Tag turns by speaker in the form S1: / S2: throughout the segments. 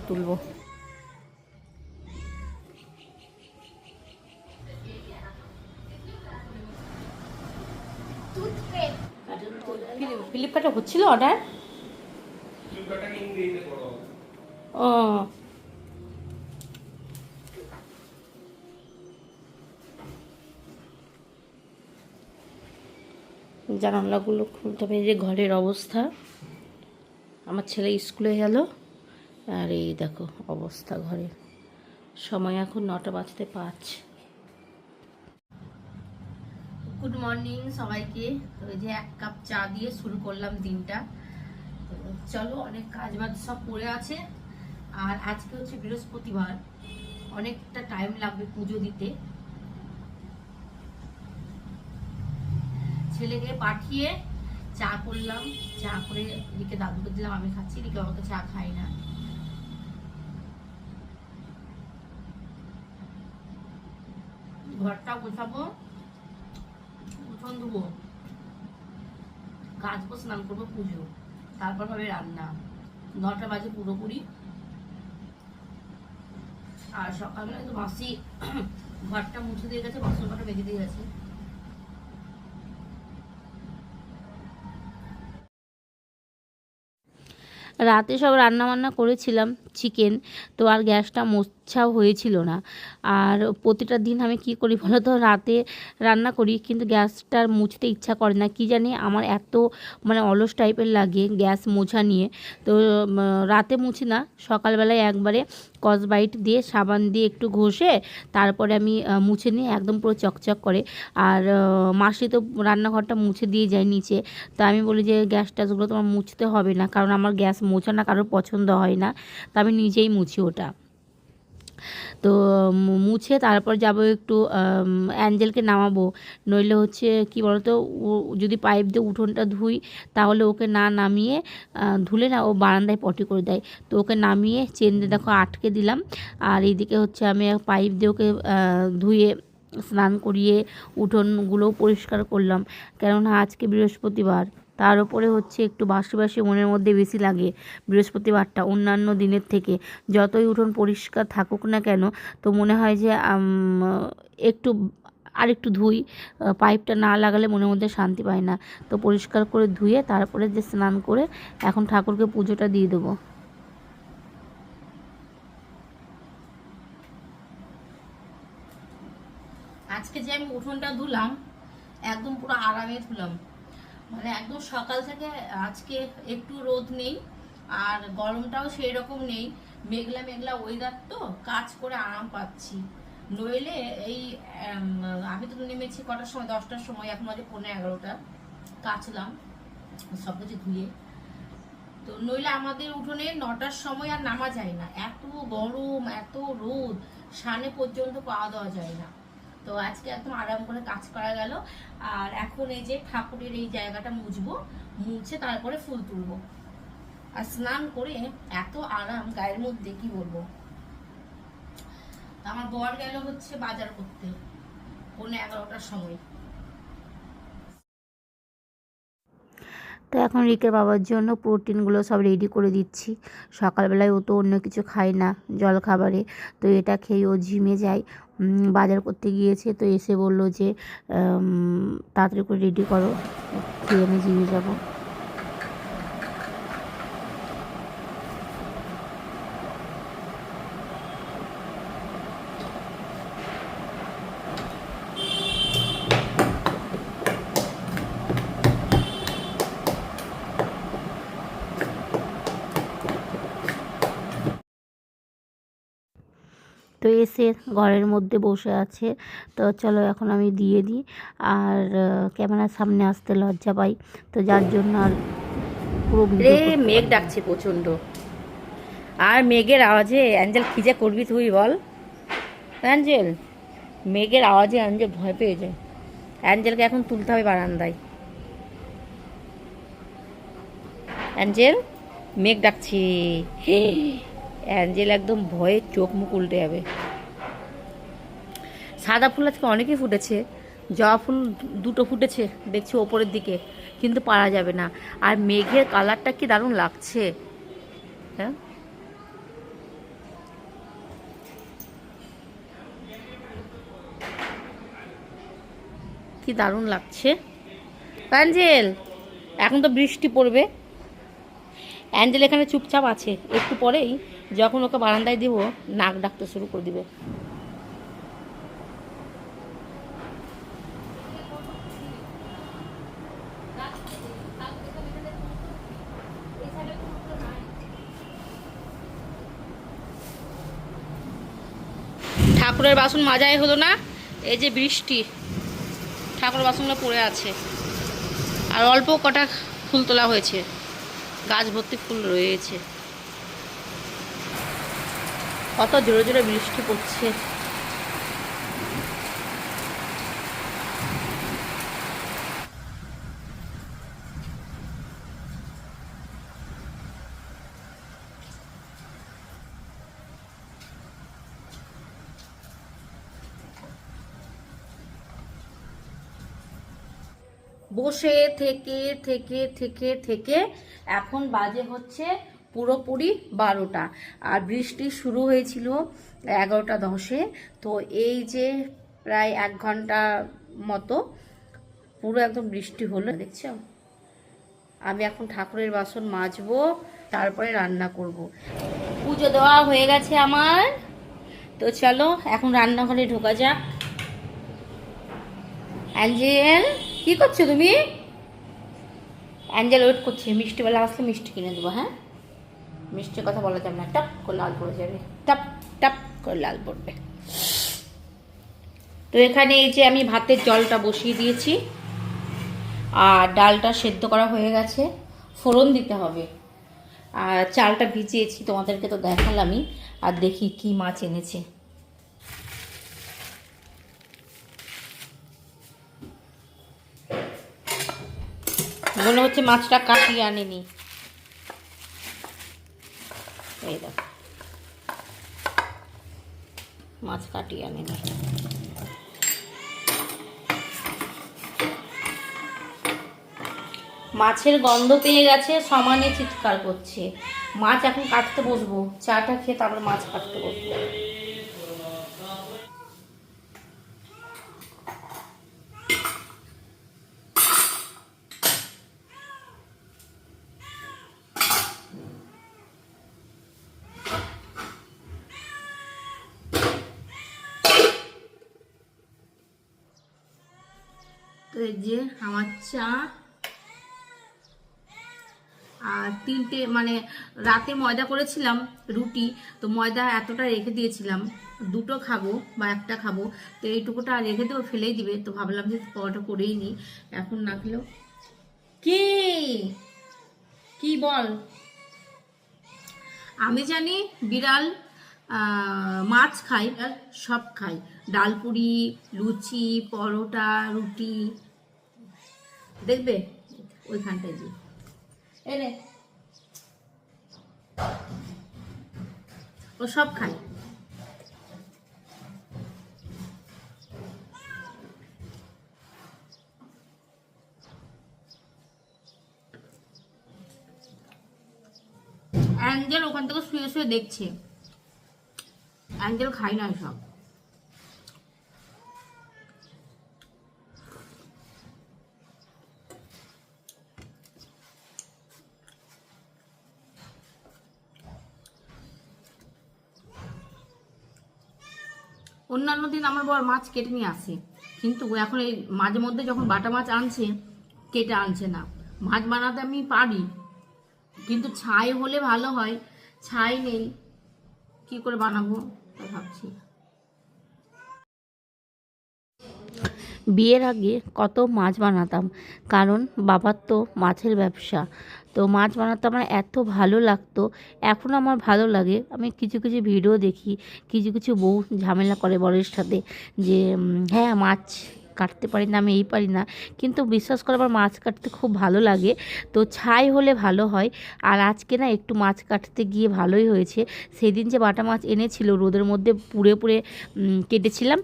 S1: তুলবো। ফ্লিপকার্টে হচ্ছিল অর্ডার? ও জানালাগুলো খুলতে হবে। যে ঘরের অবস্থা, আমার ছেলে স্কুলে গেল আর এই দেখো অবস্থা ঘরের। সময় এখন 9টা বাজতে 5। গুড মর্নিং সবাইকে। তো এই যে 1 কাপ চা দিয়ে শুরু করলাম দিনটা। তো চলো, অনেক কাজ বাজ সব পড়ে আছে। আর আজকে হচ্ছে বৃহস্পতিবার, অনেকটা টাইম লাগবে পুজো দিতে। ছেলেকে পাঠিয়ে চা করলাম, চা করে এদিকে দাদুকে দিলাম, আমি খাচ্ছি, এদিকে আমাকে চা খাই না। ঘরটা গোছাবো, উঠোন ধুবো, কাচবো, স্নান করবো, পুজো, তারপর হবে রান্না। 9টা বাজে পুরোপুরি। আর সকালবেলা তো মাসি ঘরটা মুছে দিয়ে গেছে, বাসন কটা বেঁধে দিয়ে গেছে। রাতে সব রান্না বান্না করেছিলাম চিকেন, তো আর গ্যাসটা মোছাও হয়েছিল না। আর প্রতিটা দিন আমি কি করি বলো তো, রাতে রান্না করি কিন্তু গ্যাসটার মুছতে ইচ্ছা করে না, কি জানি আমার এত মানে অলস টাইপের লাগে গ্যাস মোছা নিয়ে। তো রাতে মুছি না, সকালবেলায় একবারে স্কচব্রাইট দিয়ে সাবান দিয়ে একটু ঘষে তারপরে আমি মুছে নিয়ে একদম পুরো চকচক করে। আর মাসি তো রান্নাঘরটা মুছে দিয়ে যায় নিচে। তো আমি বলি যে গ্যাস ট্যাসগুলো তোমার মুছতে হবে না, কারণ আমার গ্যাস মোছা না কারোর পছন্দ হয় না, তো আমি নিজেই মুছি ওটা। তো মুছে তারপর যাব একটু অ্যাঞ্জেলকে নামাবো, নইলে হচ্ছে কি বলতো, ও যদি পাইপ দিয়ে উঠোনটা ধুই তাহলে ওকে না নামিয়ে ধুলে না ও বারান্দায় পটি করে দেয়। তো ওকে নামিয়ে চেন দেখো আটকে দিলাম। আর এইদিকে হচ্ছে আমি পাইপ দিয়ে ওকে ধুয়ে স্নান করিয়ে উঠোনগুলোও পরিষ্কার করলাম, কেননা আজকে বৃহস্পতিবার। তার উপরে হচ্ছে একটু বাসি বাসি মনের মধ্যে বেশি লাগে বৃহস্পতিবারটা অন্যান্য দিনের থেকে। যতই উঠোন পরিষ্কার থাকুক না কেন, তো মনে হয় যে একটু আরেকটু ধুই, পাইপটা না লাগালে মনের মধ্যে শান্তি পায় না। তো পরিষ্কার করে ধুয়ে তারপরে যে স্নান করে এখন ঠাকুরকে পুজোটা দিয়ে দেবো। আজকে যে আমি উঠোনটা ধুলাম একদম পুরো আরামে ধুলাম, মানে একদম সকাল থেকে। আজকে একটু রোদ নেই আর গরমটাও সেই রকম নেই, মেঘলা মেঘলা ওয়েদার, তো কাজ করে আরাম পাচ্ছি। নইলে এই আমি তো নেমেছি কটার সময়, 10টার সময়, এখন বাজে 11:15। কাচলাম সব কিছু ধুয়ে। তো নইলে আমাদের উঠোনে 9টার সময় আর নামা যায় না, এত গরম এত রোদ, সানে পর্যন্ত পাওয়া দেওয়া যায় না। তো আজকে একদম আরাম করে কাজ করা গেল। আর এখন এই যে ঠাকুরের এই জায়গাটা মুছবো, মুছে তারপরে ফুল তুলবো। আর স্নান করে এত আরাম গায়ের মধ্যে কি বলবো। আমার বর গেল হচ্ছে বাজার করতে 11:15টার সময়। তো এখন রিকের বাবার জন্য প্রোটিনগুলো সব রেডি করে দিচ্ছি। সকালবেলায় ও তো অন্য কিছু খায় না জল খাবারে, তো এটা খেয়ে ও জিমে যায়। বাজার করতে গিয়েছে, তো এসে বলল যে তাড়াতাড়ি করে রেডি করো, খেয়ে আমি জিমে যাবো। তো এসে ঘরের মধ্যে বসে আছে। তো চলো এখন আমি দিয়ে দিই, আর ক্যামেরার সামনে আসতে লজ্জা পাই, তো যার জন্য আর পুরো মেঘ ডাকছে প্রচণ্ড। আর মেঘের আওয়াজে অ্যাঞ্জেল কী যে করবি তুই বল। অ্যাঞ্জেল, মেঘের আওয়াজে অ্যাঞ্জেল ভয় পেয়ে যায়। অ্যাঞ্জেলকে এখন তুলতে হবে বারান্দায়। অ্যাঞ্জেল, মেঘ ডাকছে। অ্যাঞ্জেল একদম ভয়ে চোখ মুখ উল্টে যাবে। সাদা ফুল আজকে অনেকই ফুটেছে, জবা ফুল 2টো ফুটেছে দেখছি ওপরের দিকে, কিন্তু পারা যাবে না। আর মেঘের কালারটা কি দারুণ লাগছে। হ্যাঁ, কি দারুণ লাগছে। অ্যাঞ্জেল, এখন তো বৃষ্টি পড়বে। অ্যাঞ্জেল এখানে চুপচাপ আছে, একটু পরেই যখন ওকে বারান্দায় দিব নাক ডাকতে শুরু করে দিবে। ঠাকুরের বাসন মাজাই হলো না, এই যে বৃষ্টি, ঠাকুরের বাসনগুলো পড়ে আছে। আর অল্প কটা ফুল তোলা হয়েছে, গাছ ভর্তি ফুল রয়েছে। কত জোরে জোরে বৃষ্টি পড়ছে। বসে থেকে থেকে থেকে থেকে এখন বাজে হচ্ছে পুরোপুরি 12টা। আর বৃষ্টি শুরু হয়েছিল 11:10-এ। তো এই যে প্রায় 1 ঘন্টা মতো পুরো একদম বৃষ্টি হলো, দেখছো। আমি এখন ঠাকুরের বাসন মাজবো, তারপরে রান্না করব। পুজো দেওয়া হয়ে গেছে আমার। তো চলো এখন রান্নাঘরে ঢোকা যাক। অ্যাঞ্জেল, কি করছো তুমি? অ্যাঞ্জেল ওয়েট করছে, মিষ্টিবেলা আসলে মিষ্টি কিনে দেবো। হ্যাঁ, মিষ্টির কথা বলা যাবে না, টপ করে লাল পড়ে যাবে, টপ টপ করে লাল পড়বে। তো এখানে এই যে আমি ভাতের জলটা বসিয়ে দিয়েছি, আর ডালটা সেদ্ধ করা হয়ে গেছে, ফোড়ন দিতে হবে। আর চালটা ভিজিয়েছি, তোমাদেরকে তো দেখালামই। আর দেখি কি মাছ এনেছে। মনে হচ্ছে মাছটা কাটিয়ে আনেনি। এই দেখো, মাছ কাটিয়ে আনেনি। মাছের গন্ধ পেয়ে গেছে, সমানে চিৎকার করছে। মাছ এখন কাটতে বসবো, চাটা খেয়ে তারপর মাছ কাটতে বসবো। তো এই যে আমার চা। আর 3টে মানে রাতে ময়দা করেছিলাম রুটি, তো ময়দা এতটা রেখে দিয়েছিলাম, 2টো খাবো বা 1টা খাবো, তো এইটুকুটা রেখে দেবো, ফেলেই দিবে। তো ভাবলাম যে পরোটা করেই নিই, এখন না খেলেও। কি কি বল? আমি জানি বিড়াল মাছ খাই, আর সব খাই, ডালপুরি, লুচি, পরোটা, রুটি। দেখবে ওইখানটায় যে এনে ও সব খায়। অ্যাঞ্জেল ওখান থেকে শুয়ে শুয়ে দেখছে। অ্যাঞ্জেল খাই না সব। অন্যান্য দিন আমার বর মাছ কেটে নিয়ে আসে, কিন্তু এখন এই মাঝে মধ্যে যখন বাটা মাছ আনছে, কেটে আনছে না। মাছ বানাতে আমি পারি, কিন্তু ছাই হলে ভালো হয়, ছাই নেই, কি করে বানাবো তা ভাবছি। বিয়ের আগে কত মাছ বানাতাম, কারণ বাবার তো মাছের ব্যবসা। তো মাছ বানাতে আমার এত ভালো লাগতো, এখনও আমার ভালো লাগে। আমি কিছু কিছু ভিডিও দেখি, কিছু কিছু বউ ঝামেলা করে বরের সাথে যে হ্যাঁ মাছ কাটতে পারি না, আমি এই পারি না, কিন্তু বিশ্বাস করে আমার মাছ কাটতে খুব ভালো লাগে। তো ছাই হলে ভালো হয়। আর আজকে না একটু মাছ কাটতে গিয়ে ভালোই হয়েছে। সেদিন যে বাটা মাছ এনেছিল রোদের মধ্যে পুড়ে পুড়ে কেটেছিলাম।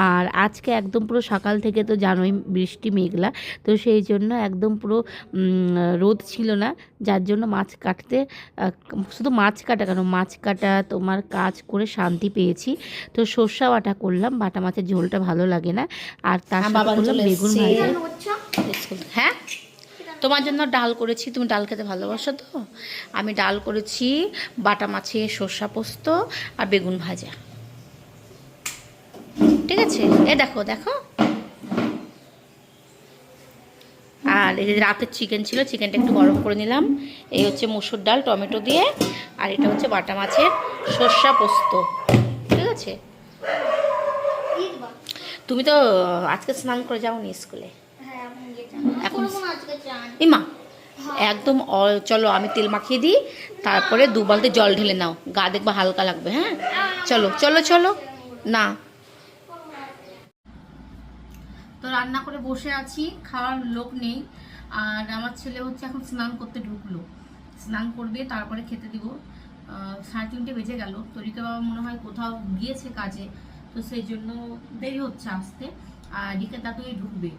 S1: আর আজকে একদম পুরো সকাল থেকে তো জানোই বৃষ্টি মেঘলা, তো সেই জন্য একদম পুরো রোদ ছিল না, যার জন্য মাছ কাটতে শুধু মাছ কাটা কেন, মাছ কাটা তোমার কাজ করে শান্তি পেয়েছি। তো সর্ষা বাটা করলাম, বাটা মাছের ঝোলটা ভালো লাগে না। আর তার সাথে করলাম বেগুন ভাজা। হ্যাঁ, তোমার জন্য ডাল করেছি, তুমি ডাল খেতে ভালোবাসো তো। আমি ডাল করেছি, বাটা মাছের সর্ষা পোস্ত আর বেগুন ভাজা। ঠিক আছে, এ দেখো দেখো। আর এই রাতের চিকেন ছিল, চিকেনটা একটু গরম করে নিলাম। এই হচ্ছে মুসুর ডাল টমেটো দিয়ে, আর এটা হচ্ছে বাটা মাছের সর্ষা পোস্ত। ঠিক আছে, তুমি তো আজকে স্নান করে যাওনি স্কুলে? এখন ইমা একদম চলো আমি তেল মাখিয়ে দিই, তারপরে 2 বালতি জল ঢেলে নাও, গা দেখবা হালকা লাগবে। হ্যাঁ চলো চলো চলো। না, তো রান্না করে বসে আছি, খাওয়ার লোক নেই। আর আমার ছেলে হচ্ছে এখন স্নান করতে ঢুকলো, স্নান করবে তারপরে খেতে দিব। 3:30 বেজে গেল। তরিকা বাবা মনে হয় কোথাও গিয়েছে কাজে, তো সেই জন্য দেরি হচ্ছে আসতে। আর রিকের দাদুই ঢুকবে।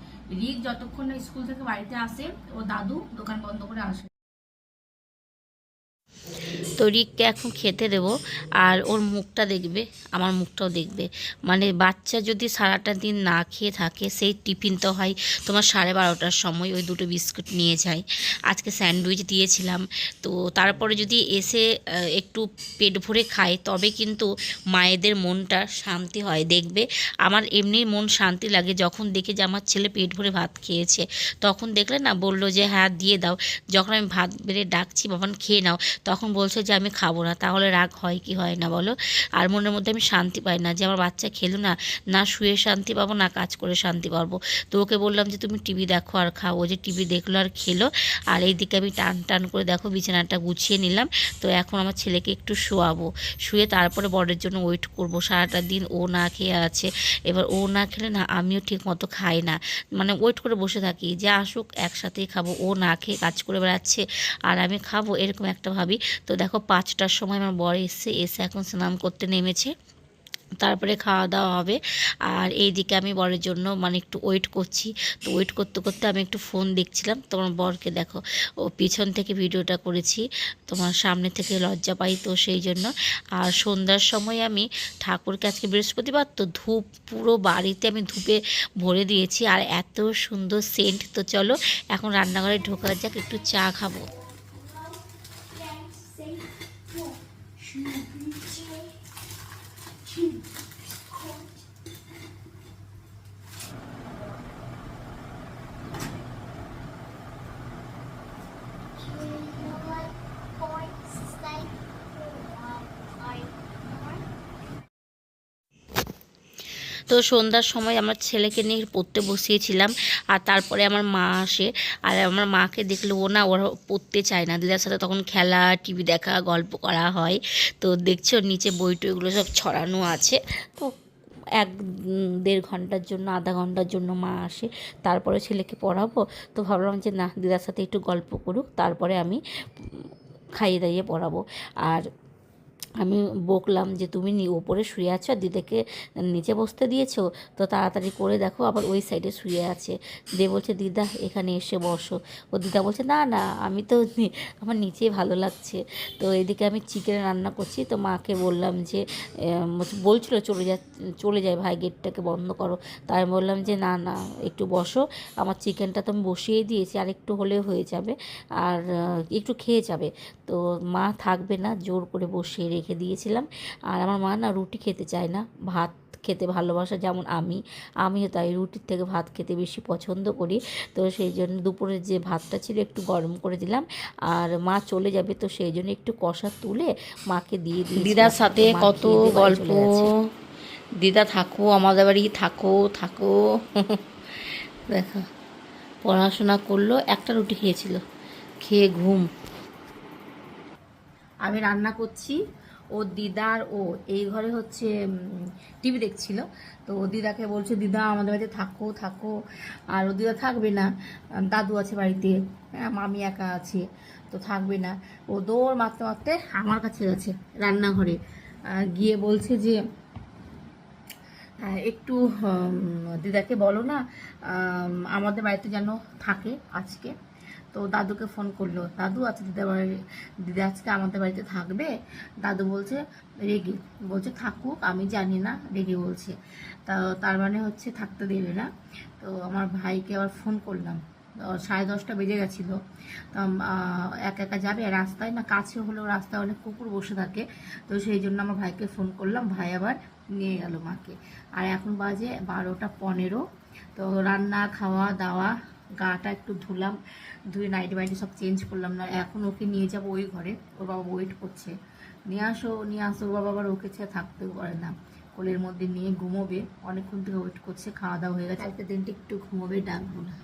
S1: রিক যতক্ষণ না স্কুল থেকে বাড়িতে আসে, ও দাদু দোকান বন্ধ করে আসে। তো রিককে এখন খেতে দেবো, আর ওর মুখটা দেখবে, আমার মুখটাও দেখবে। মানে বাচ্চা যদি সারাটা দিন না খেয়ে থাকে, সেই টিফিন তো হয় তোমার 12:30টার সময় ওই 2টো বিস্কুট নিয়ে যায়। আজকে স্যান্ডউইচ দিয়েছিলাম, তো তারপরে যদি এসে একটু পেট ভরে খায়, তবে কিন্তু মায়েদের মনটা শান্তি হয়। দেখবে আমার এমনি মন শান্তি লাগে যখন দেখি যে আমার ছেলে পেট ভরে ভাত খেয়েছে। তখন দেখলে না বললো যে হ্যাঁ দিয়ে দাও। যখন আমি ভাত বেড়ে ডাকছি বাবান খেয়ে নাও, তখন বলছে যে আমি খাবো না। তাহলে রাগ হয় কি হয় না বলো? আর মনের মধ্যে আমি শান্তি পাই না যে আমার বাচ্চা খেলো না, না শুয়ে শান্তি পাবো না কাজ করে শান্তি পাবো। তো ওকে বললাম যে তুমি টিভি দেখো আর খাও। ও যে টিভি দেখলো আর খেলো। আর এইদিকে আমি টান টান করে দেখো বিছানাটা গুছিয়ে নিলাম। তো এখন আমার ছেলেকে একটু শোয়াবো, শুয়ে তারপরে বরের জন্য ওয়েট করব। সারাটা দিন ও না খেয়ে আছে, এবার ও না খেলে না আমিও ঠিক মতো খাই না, মানে ওয়েট করে বসে থাকি যে আসুক একসাথেই খাবো। ও না খেয়ে কাজ করে বেড়াচ্ছে আর আমি খাবো, এরকম একটা ভাবি। তো দেখো 5টার সময় আমার বর এসে এখন স্নান করতে নেমেছে, তারপরে খাওয়া দাওয়া হবে। আর এইদিকে আমি বরের জন্য মানে একটু ওয়েট করছি। তো ওয়েট করতে করতে আমি একটু ফোন দেখছিলাম। তোমার বরকে দেখো, ও পিছন থেকে ভিডিওটা করেছি, তোমার সামনে থেকে লজ্জা পাই তো সেই জন্য। আর সন্ধ্যার সময় আমি ঠাকুরকে, আজকে বৃহস্পতিবার তো, ধূপ পুরো বাড়িতে আমি ধূপে ভরে দিয়েছি। আর এত সুন্দর সেন্ট। তো চলো এখন রান্নাঘরে ঢোকা যাক, একটু চা খাবো। তো সন্ধ্যার সময় আমার ছেলেকে নিয়ে পড়তে বসিয়েছিলাম। আর তারপরে আমার মা আসে, আর আমার মাকে দেখলে ও না, ওরা পড়তে চায় না। দিদার সাথে তখন খেলা, টিভি দেখা, গল্প করা হয়। তো দেখছো নিচে বই টইগুলো সব ছড়ানো আছে। তো 1-1.5 ঘন্টার জন্য, আধা ঘন্টার জন্য মা আসে, তারপরে ছেলেকে পড়াবো। তো ভাবলাম যে না, দিদার সাথে একটু গল্প করুক, তারপরে আমি খাইয়ে দাইয়ে পড়াবো। আর আমি বকলাম যে তুমি ওপরে শুয়ে আছো আর দিদাকে নিচে বসতে দিয়েছো, তো তাড়াতাড়ি করে দেখো আবার ওই সাইডে শুয়ে আছে। দিয়ে বলছে দিদা এখানে এসে বসো। ও দিদা বলছে না না, আমি তো আমার নিচেই ভালো লাগছে। তো এদিকে আমি চিকেন রান্না করছি। তো মাকে বললাম যে বলছিল চলে যায় ভাই, গেটটাকে বন্ধ করো। তাই আমি বললাম যে না না, একটু বসো, আমার চিকেনটা তো আমি বসিয়ে দিয়েছি, আর একটু হলেও হয়ে যাবে, আর একটু খেয়ে যাবে। তো মা থাকবে না, জোর করে বসিয়ে রেখে দিয়েছিলাম। আর আমার মা না রুটি খেতে চায় না, ভাত খেতে ভালোবাসে, যেমন আমিও তাই রুটির থেকে ভাত খেতে বেশি পছন্দ করি। তো সেই জন্য দুপুরের যে ভাতটা ছিল একটু গরম করে দিলাম। আর মা চলে যাবে, তো সেই জন্য একটু কষা তুলে মাকে দিয়ে দিই। দিদার সাথে কত গল্প, দিদা থাকো আমাদের বাড়ি, থাকো থাকো। দেখো পড়াশোনা করলো, একটা রুটি খেয়েছিল, খেয়ে ঘুম। আমি রান্না করছি, ও দিদার ও এই ঘরে হচ্ছে টিভি দেখছিল। তো ও দিদাকে বলছে দিদা আমাদের বাড়িতে থাকো থাকো। আর ও দিদা থাকবে না, দাদু আছে বাড়িতে, মামি একা আছে, তো থাকবে না। ও দৌড় মারতে মারতে আমার কাছে গেছে রান্নাঘরে, গিয়ে বলছে যে একটু দিদাকে বলো না আমাদের বাড়িতে যেন থাকে আজকে। তো দাদুকে ফোন করলো, দাদু আচ্ছা দিদি আজকে আমাদের বাড়িতে থাকবে? দাদু বলছে রেগে, বলছে থাকুক, আমি জানি না, রেগে বলছে। তা তার মানে হচ্ছে থাকতে দেবে না। তো আমার ভাইকে আবার ফোন করলাম, 10:30 বেজে গেছিলো। তো একা একা যাবে, রাস্তায় না কাছে হলেও রাস্তায় অনেক কুকুর বসে থাকে। তো সেই জন্য আমার ভাইকে ফোন করলাম, ভাই আবার নিয়ে গেল মাকে। আর এখন বাজে 12টা 15। তো রান্না খাওয়া দাওয়া, গাটা একটু ধুলাম, ধুয়ে নাইটি বাইটি সব চেঞ্জ করলাম। না এখন ওকে নিয়ে যাব ওই ঘরে, ওর বাবা ওয়েট করছে, নিয়ে আসো নিয়ে আসো। ওর বাবা আবার ওকে ছেড়ে থাকতেও পারে না, কোলের মধ্যে নিয়ে ঘুমোবে, অনেকক্ষণ থেকে ওয়েট করছে, খাওয়া দাওয়া হয়ে গেছে, আজকে দিনটা একটু ঘুমোবে, ডাকবো না।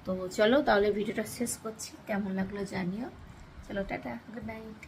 S1: তো চলো তাহলে ভিডিওটা শেষ করছি, কেমন লাগলো জানিও। চলো টাটা, গুড নাইট।